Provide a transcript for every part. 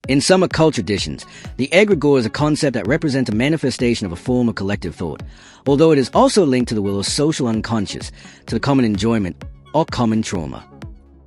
In some occult traditions, the egregore is a concept that represents a manifestation of a form of collective thought, although it is also linked to the will of social unconscious, to the common enjoyment or common trauma.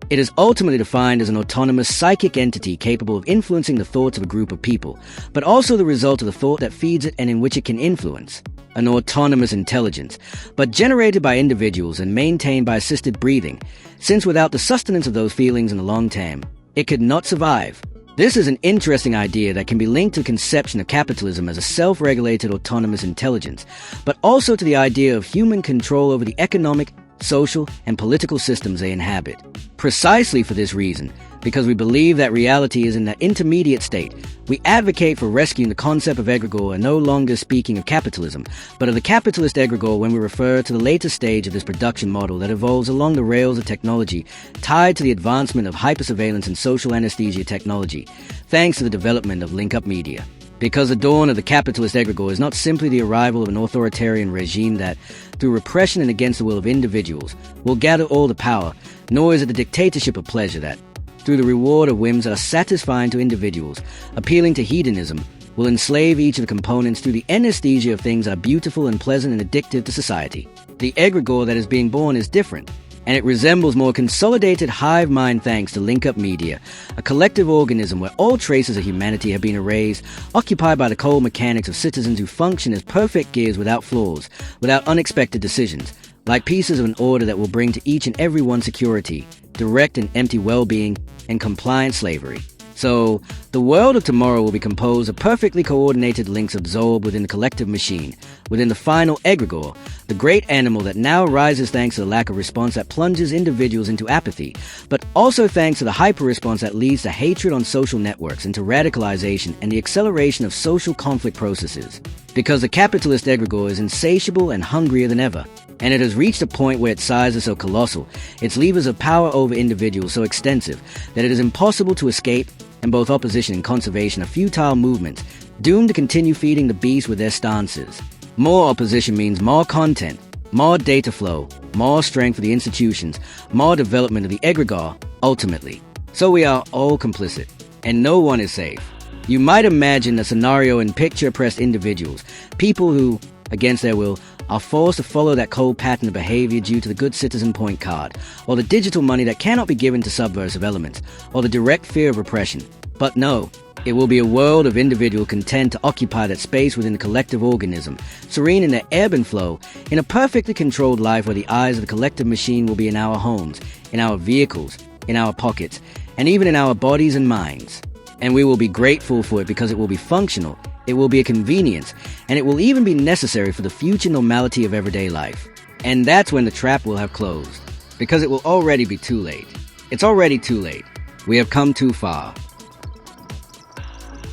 It is ultimately defined as an autonomous psychic entity capable of influencing the thoughts of a group of people, but also the result of the thought that feeds it and in which it can influence. An autonomous intelligence, but generated by individuals and maintained by assisted breathing, since without the sustenance of those feelings in the long term, it could not survive. This is an interesting idea that can be linked to the conception of capitalism as a self-regulated autonomous intelligence, but also to the idea of human control over the economic, social, and political systems they inhabit. Precisely for this reason, because we believe that reality is in that intermediate state, we advocate for rescuing the concept of egregore and no longer speaking of capitalism, but of the capitalist egregore when we refer to the later stage of this production model that evolves along the rails of technology tied to the advancement of hypersurveillance and social anesthesia technology, thanks to the development of link-up media. Because the dawn of the capitalist egregore is not simply the arrival of an authoritarian regime that, through repression and against the will of individuals, will gather all the power, nor is it the dictatorship of pleasure that, through the reward of whims that are satisfying to individuals, appealing to hedonism, will enslave each of the components through the anesthesia of things that are beautiful and pleasant and addictive to society. The egregore that is being born is different, and it resembles more consolidated hive mind thanks to link-up media, a collective organism where all traces of humanity have been erased, occupied by the cold mechanics of citizens who function as perfect gears without flaws, without unexpected decisions, like pieces of an order that will bring to each and every one security, direct and empty well-being, and compliant slavery. So, the world of tomorrow will be composed of perfectly coordinated links absorbed within the collective machine, within the final egregore, the great animal that now rises thanks to the lack of response that plunges individuals into apathy, but also thanks to the hyper-response that leads to hatred on social networks, into radicalization and the acceleration of social conflict processes. Because the capitalist egregore is insatiable and hungrier than ever, and it has reached a point where its size is so colossal, its levers of power over individuals so extensive, that it is impossible to escape, and both opposition and conservation are futile movements, doomed to continue feeding the beast with their stances. More opposition means more content, more data flow, more strength for the institutions, more development of the egregore, ultimately. So we are all complicit, and no one is safe. You might imagine a scenario in picture-pressed individuals, people who, against their will, are forced to follow that cold pattern of behavior due to the good citizen point card, or the digital money that cannot be given to subversive elements, or the direct fear of repression. But no, it will be a world of individual content to occupy that space within the collective organism, serene in their ebb and flow, in a perfectly controlled life where the eyes of the collective machine will be in our homes, in our vehicles, in our pockets, and even in our bodies and minds. And we will be grateful for it because it will be functional, it will be a convenience, and it will even be necessary for the future normality of everyday life. And that's when the trap will have closed, because it will already be too late. It's already too late. We have come too far.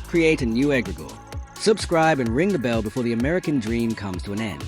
Create a new egregore. Subscribe and ring the bell before the American dream comes to an end.